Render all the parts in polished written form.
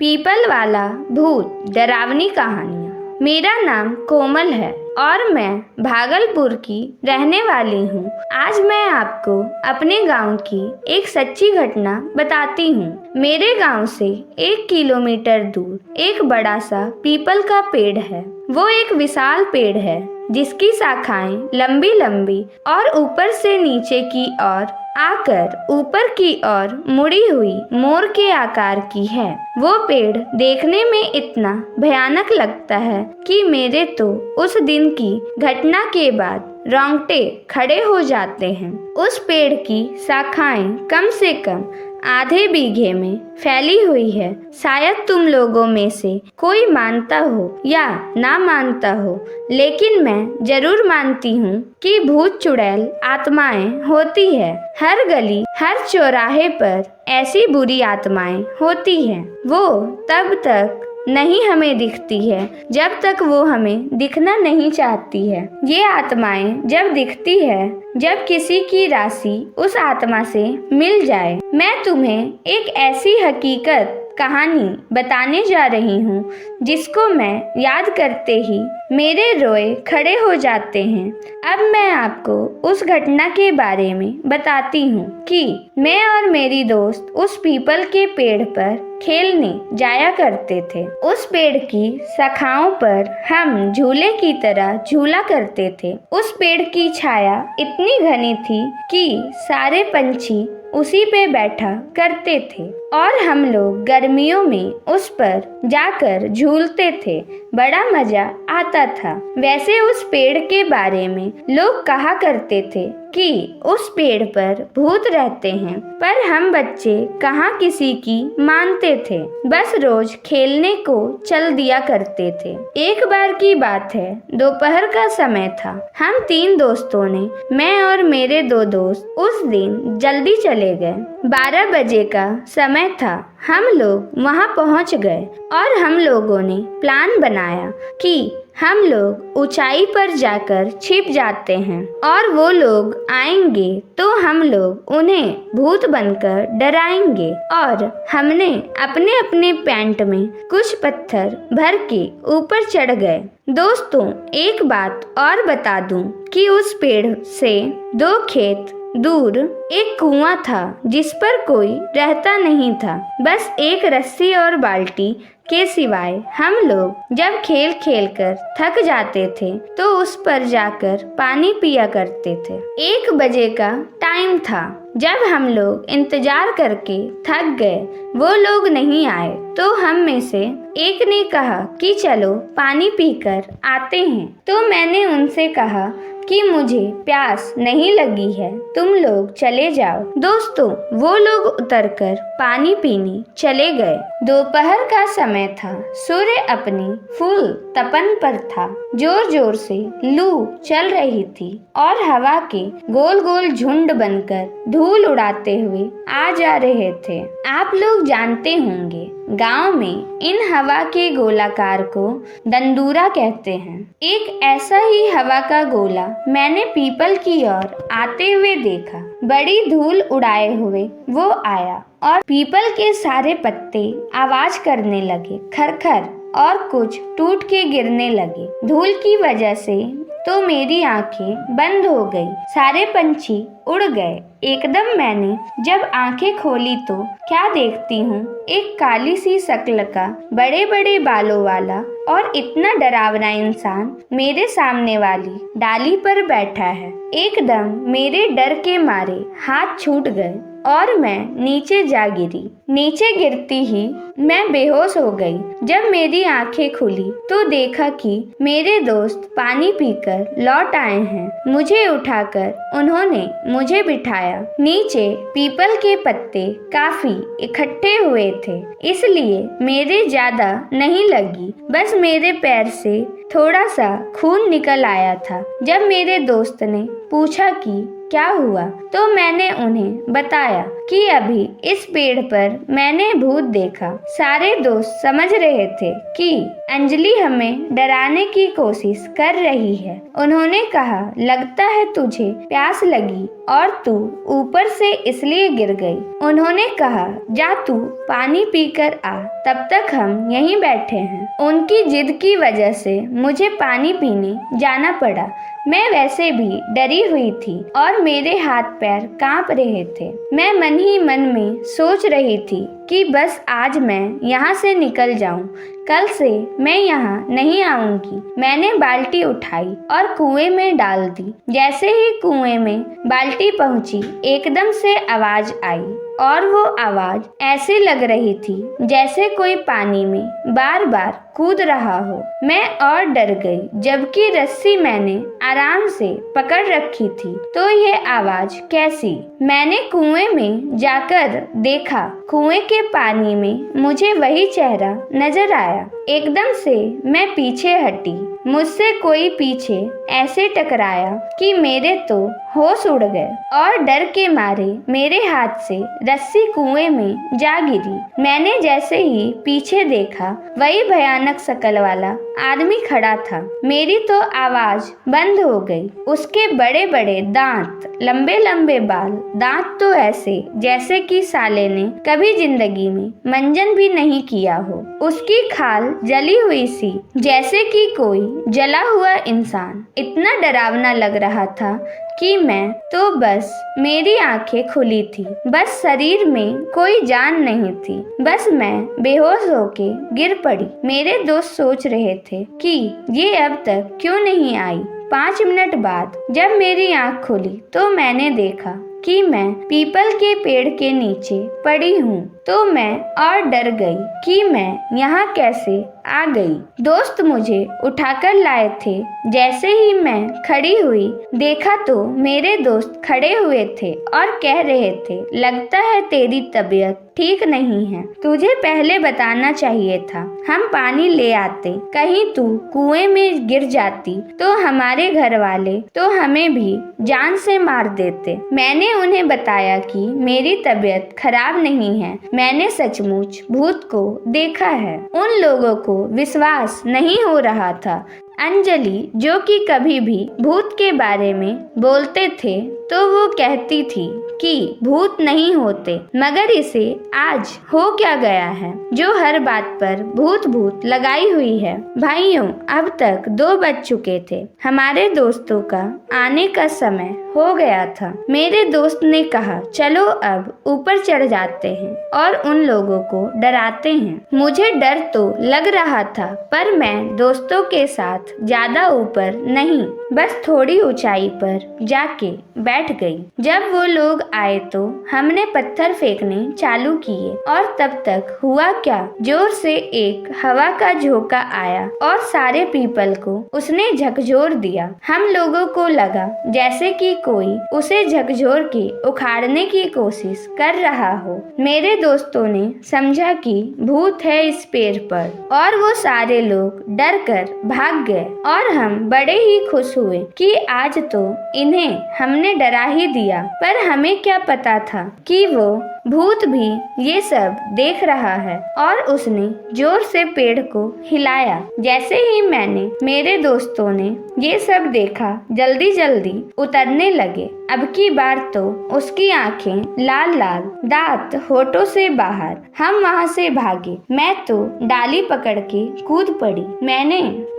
People वाला भूत डरावनी कहानियाँ। मेरा नाम कोमल है और मैं भागलपुर की रहने वाली हूँ। आज मैं आपको अपने गांव की एक सच्ची घटना बताती हूँ। मेरे गांव से 1 किलोमीटर दूर एक बड़ा सा पीपल का पेड़ है। वो एक विशाल पेड़ है जिसकी शाखाएं लंबी लंबी और ऊपर से नीचे की ओर आकर ऊपर की ओर मुड़ी हुई मोर के आकार की है। वो पेड़ देखने में इतना भयानक लगता है कि मेरे तो उस दिन की घटना के बाद रोंगटे खड़े हो जाते हैं। उस पेड़ की शाखाएं कम से कम आधे बीघे में फैली हुई है। शायद तुम लोगों में से कोई मानता हो या ना मानता हो, लेकिन मैं जरूर मानती हूँ कि भूत चुड़ैल आत्माएं होती है। हर गली हर चौराहे पर ऐसी बुरी आत्माएं होती हैं। वो तब तक नहीं हमें दिखती है जब तक वो हमें दिखना नहीं चाहती है। ये आत्माएं जब दिखती है जब किसी की राशि उस आत्मा से मिल जाए। मैं तुम्हें एक ऐसी हकीकत कहानी बताने जा रही हूँ जिसको मैं याद करते ही मेरे रोए खड़े हो जाते हैं। अब मैं आपको उस घटना के बारे में बताती हूँ कि मैं और मेरी दोस्त उस पीपल के पेड़ पर खेलने जाया करते थे। उस पेड़ की शाखाओं पर हम झूले की तरह झूला करते थे। उस पेड़ की छाया इतनी घनी थी कि सारे पंछी उसी पे बैठा करते थे और हम लोग गर्मियों में उस पर जाकर झूलते थे। बड़ा मजा आता था। वैसे उस पेड़ के बारे में लोग कहा करते थे कि उस पेड़ पर भूत रहते हैं, पर हम बच्चे कहाँ किसी की मानते थे। बस रोज खेलने को चल दिया करते थे। एक बार की बात है, दोपहर का समय था। हम 3 दोस्तों ने, मैं और मेरे 2 दोस्त, उस दिन जल्दी चले गए। 12 बजे का समय था। हम लोग वहां पहुंच गए और हम लोगों ने प्लान बनाया कि हम लोग ऊंचाई पर जाकर छिप जाते हैं और वो लोग आएंगे तो हम लोग उन्हें भूत बनकर डराएंगे। और हमने अपने अपने पैंट में कुछ पत्थर भर के ऊपर चढ़ गए। दोस्तों, एक बात और बता दूं कि उस पेड़ से 2 खेत दूर एक कुआं था जिस पर कोई रहता नहीं था। बस एक रस्सी और बाल्टी के सिवाय हम लोग जब खेल खेल कर थक जाते थे तो उस पर जाकर पानी पिया करते थे। 1 बजे का टाइम था। जब हम लोग इंतजार करके थक गए, वो लोग नहीं आए, तो हम में से एक ने कहा कि चलो पानी पीकर आते हैं। तो मैंने उनसे कहा कि मुझे प्यास नहीं लगी है, तुम लोग चले जाओ। दोस्तों, वो लोग उतरकर पानी पीने चले गए। दोपहर का समय था। सूर्य अपनी फुल तपन पर था। जोर जोर से लू चल रही थी और हवा के गोल गोल झुंड बनकर धूल उड़ाते हुए आ जा रहे थे। आप लोग जानते होंगे, गांव में इन हवा के गोलाकार को दंदूरा कहते हैं। एक ऐसा ही हवा का गोला मैंने पीपल की ओर आते हुए देखा। बड़ी धूल उड़ाए हुए वो आया और पीपल के सारे पत्ते आवाज करने लगे, खरखर, और कुछ टूट के गिरने लगे। धूल की वजह से तो मेरी आंखें बंद हो गई। सारे पंछी उड़ गए। एकदम मैंने जब आंखें खोली तो क्या देखती हूँ, एक काली सी शक्ल का बड़े बड़े बालों वाला और इतना डरावना इंसान मेरे सामने वाली डाली पर बैठा है। एकदम मेरे डर के मारे हाथ छूट गए और मैं नीचे जा गिरी। नीचे गिरती ही मैं बेहोश हो गई। जब मेरी आंखें खुली तो देखा कि मेरे दोस्त पानी पीकर लौट आए हैं। मुझे उठाकर उन्होंने मुझे बिठाया। नीचे पीपल के पत्ते काफी इकट्ठे हुए थे, इसलिए मेरे ज्यादा नहीं लगी। बस मेरे पैर से थोड़ा सा खून निकल आया था। जब मेरे दोस्त ने पूछा कि क्या हुआ, तो मैंने उन्हें बताया कि अभी इस पेड़ पर मैंने भूत देखा। सारे दोस्त समझ रहे थे कि अंजलि हमें डराने की कोशिश कर रही है। उन्होंने कहा, लगता है तुझे प्यास लगी और तू ऊपर से इसलिए गिर गई। उन्होंने कहा, जा तू पानी पीकर आ, तब तक हम यहीं बैठे हैं। उनकी जिद की वजह से मुझे पानी पीने जाना पड़ा। मैं वैसे भी डरी हुई थी और मेरे हाथ पैर कांप रहे थे। मैं मन ही मन में सोच रही थी कि बस आज मैं यहाँ से निकल जाऊं, कल से मैं यहाँ नहीं आऊंगी। मैंने बाल्टी उठाई और कुएं में डाल दी। जैसे ही कुएं में बाल्टी पहुंची, एकदम से आवाज आई और वो आवाज ऐसी लग रही थी जैसे कोई पानी में बार बार कूद रहा हो। मैं और डर गई, जबकि रस्सी मैंने आराम से पकड़ रखी थी। तो ये आवाज कैसी? मैंने कुएं में जाकर देखा। कुएं के पानी में मुझे वही चेहरा नजर आया। एकदम से मैं पीछे हटी। मुझसे कोई पीछे ऐसे टकराया कि मेरे तो होश उड़ गए और डर के मारे मेरे हाथ से रस्सी कुएं में जा गिरी। मैंने जैसे ही पीछे देखा, वही भयानक शकल वाला आदमी खड़ा था। मेरी तो आवाज बंद हो गई। उसके बड़े बड़े दांत, लंबे लंबे बाल, दांत तो ऐसे जैसे कि साले ने कभी जिंदगी में मंजन भी नहीं किया हो। उसकी खाल जली हुई सी, जैसे कि कोई जला हुआ इंसान। इतना डरावना लग रहा था कि मैं तो बस मेरी आंखें खुली थी, बस शरीर में कोई जान नहीं थी। बस मैं बेहोश होके गिर पड़ी। मेरे दोस्त सोच रहे थे कि ये अब तक क्यों नहीं आई। 5 मिनट बाद जब मेरी आंख खुली तो मैंने देखा कि मैं पीपल के पेड़ के नीचे पड़ी हूँ। तो मैं और डर गई कि मैं यहाँ कैसे आ गई। दोस्त मुझे उठाकर लाए थे। जैसे ही मैं खड़ी हुई, देखा तो मेरे दोस्त खड़े हुए थे और कह रहे थे, लगता है तेरी तबीयत ठीक नहीं है, तुझे पहले बताना चाहिए था, हम पानी ले आते। कहीं तू कुएं में गिर जाती तो हमारे घर वाले तो हमें भी जान से मार देते। मैंने उन्हें बताया कि मेरी तबीयत खराब नहीं है, मैंने सचमुच भूत को देखा है। उन लोगों को विश्वास नहीं हो रहा था। अंजलि, जो कि कभी भी भूत के बारे में बोलते थे, तो वो कहती थी कि भूत नहीं होते, मगर इसे आज हो क्या गया है जो हर बात पर भूत भूत लगाई हुई है। भाइयों, अब तक 2 बज चुके थे। हमारे दोस्तों का आने का समय हो गया था। मेरे दोस्त ने कहा, चलो अब ऊपर चढ़ जाते हैं और उन लोगों को डराते हैं। मुझे डर तो लग रहा था, पर मैं दोस्तों के साथ ज्यादा ऊपर नहीं, बस थोड़ी ऊंचाई पर जाके बैठ गई। जब वो लोग आए तो हमने पत्थर फेंकने चालू किए और तब तक हुआ क्या, जोर से एक हवा का झोंका आया और सारे पीपल को उसने झकझोर दिया। हम लोगों को लगा जैसे कि कोई उसे झकझोर के उखाड़ने की कोशिश कर रहा हो। मेरे दोस्तों ने समझा कि भूत है इस पेड़ पर और वो सारे लोग डर कर भाग गए और हम बड़े ही खुश हुए कि आज तो इन्हें हमने डरा ही दिया। पर हमें क्या पता था कि वो भूत भी ये सब देख रहा है और उसने जोर से पेड़ को हिलाया। जैसे ही मैंने मेरे दोस्तों ने ये सब देखा, जल्दी जल्दी उतरने लगे। अब की बार तो उसकी आंखें लाल लाल, दांत होठों से बाहर। हम वहाँ से भागे। मैं तो डाली पकड़ के कूद पड़ी।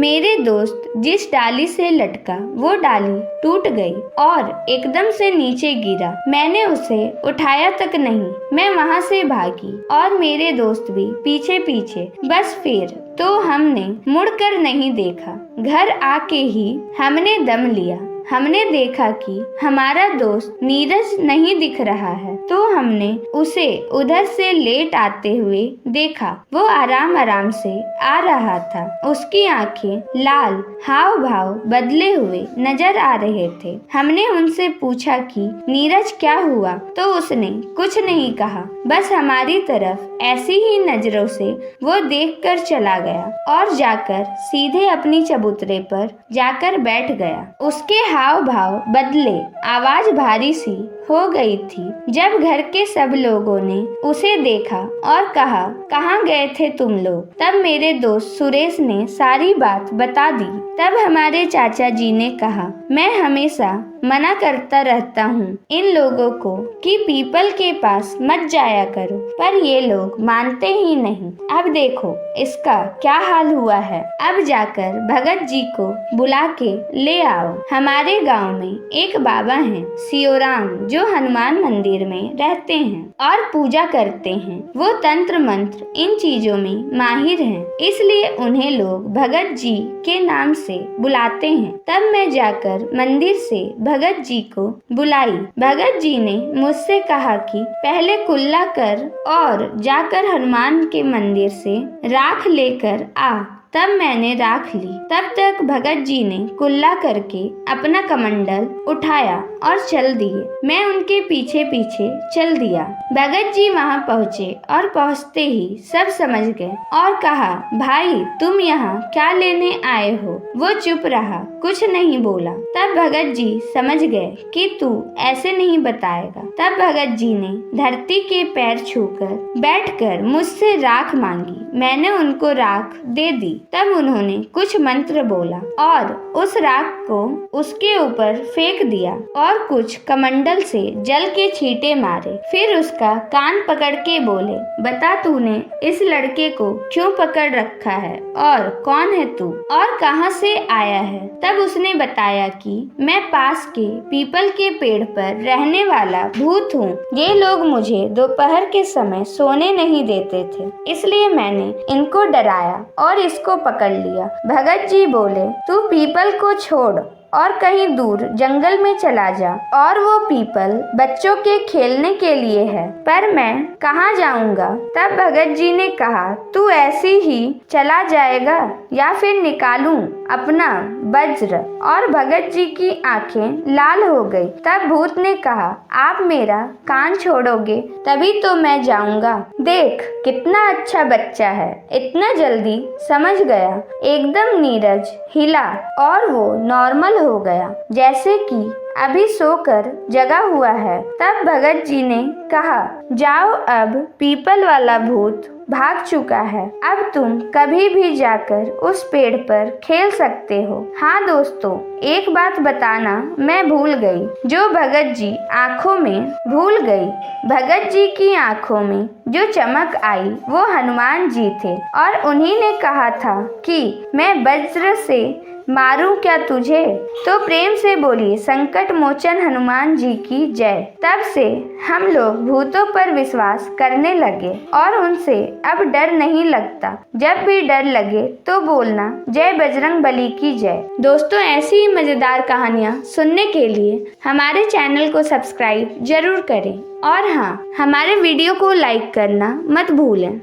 मेरे दोस्त जिस डाली से लटका वो डाली टूट गई और एकदम से नीचे गिरा। मैंने उसे उठाया तक नहीं। मैं वहाँ से भागी और मेरे दोस्त भी पीछे पीछे। बस फिर तो हमने मुड़कर नहीं देखा। घर आके ही हमने दम लिया। हमने देखा कि हमारा दोस्त नीरज नहीं दिख रहा है, तो हमने उसे उधर से लेट आते हुए देखा। वो आराम आराम से आ रहा था। उसकी आंखें लाल, हाव भाव बदले हुए नजर आ रहे थे। हमने उनसे पूछा कि नीरज क्या हुआ, तो उसने कुछ नहीं कहा, बस हमारी तरफ ऐसी ही नजरों से वो देखकर चला गया और जाकर सीधे अपनी चबूतरे पर जाकर बैठ गया। उसके हाव भाव बदले, आवाज भारी सी हो गई थी जब घर के सब लोगों ने उसे देखा और कहा, कहाँ गए थे तुम लोग? तब मेरे दोस्त सुरेश ने सारी बात बता दी। तब हमारे चाचा जी ने कहा, मैं हमेशा मना करता रहता हूँ इन लोगों को कि पीपल के पास मत जाया करो, पर ये लोग मानते ही नहीं। अब देखो इसका क्या हाल हुआ है। अब जाकर भगत जी को बुला के ले आओ। हमारे गांव में एक बाबा हैं सियोराम, जो हनुमान मंदिर में रहते हैं और पूजा करते हैं। वो तंत्र मंत्र इन चीजों में माहिर हैं, इसलिए उन्हें लोग भगत जी के नाम से बुलाते हैं। तब मैं जाकर मंदिर से भगत जी को बुलाई। भगत जी ने मुझसे कहा कि पहले कुल्ला कर और जाकर हनुमान के मंदिर से राख लेकर आ। तब मैंने राख ली। तब तक भगत जी ने कुल्ला करके अपना कमंडल उठाया और चल दिए। मैं उनके पीछे पीछे चल दिया। भगत जी वहां पहुँचे और पहुँचते ही सब समझ गए और कहा, भाई तुम यहाँ क्या लेने आए हो? वो चुप रहा, कुछ नहीं बोला। तब भगत जी समझ गए कि तू ऐसे नहीं बताएगा। तब भगत जी ने धरती के पैर छूकर बैठकर मुझसे राख मांगी। मैंने उनको राख दे दी। तब उन्होंने कुछ मंत्र बोला और उस राख को उसके ऊपर फेंक दिया और कुछ कमंडल से जल के छींटे मारे। फिर उसका कान पकड़ के बोले, बता तूने इस लड़के को क्यों पकड़ रखा है और कौन है तू और कहां से आया है? तब उसने बताया कि मैं पास के पीपल के पेड़ पर रहने वाला भूत हूँ। ये लोग मुझे दोपहर के समय सोने नहीं देते थे, इसलिए मैंने इनको डराया और इसको पकड़ लिया। भगत जी बोले, तू पीपल को छोड़ और कहीं दूर जंगल में चला जा, और वो पीपल बच्चों के खेलने के लिए है, पर मैं कहाँ जाऊंगा? तब भगत जी ने कहा, तू ऐसे ही चला जाएगा या फिर निकालूं अपना वज्र? और भगत जी की आंखें लाल हो गई। तब भूत ने कहा, आप मेरा कान छोड़ोगे तभी तो मैं जाऊंगा। देख कितना अच्छा बच्चा है, इतना जल्दी समझ गया। एकदम नीरज हिला और वो नॉर्मल हो गया, जैसे कि अभी सोकर जगा हुआ है। तब भगत जी ने कहा, जाओ, अब पीपल वाला भूत भाग चुका है। अब तुम कभी भी जाकर उस पेड़ पर खेल सकते हो। हाँ दोस्तों, एक बात बताना मैं भूल गई, जो भगत जी आंखों में भूल गई। भगत जी की आंखों में जो चमक आई वो हनुमान जी थे और उन्हीं ने कहा था कि मैं वज्र से मारूं क्या तुझे? तो प्रेम से बोलिए संकट मोचन हनुमान जी की जय। तब से हम लोग भूतों पर विश्वास करने लगे और उनसे अब डर नहीं लगता। जब भी डर लगे तो बोलना जय बजरंग बली की जय। दोस्तों, ऐसी ही मजेदार कहानियाँ सुनने के लिए हमारे चैनल को सब्सक्राइब जरूर करें और हाँ, हमारे वीडियो को लाइक करना मत भूलें।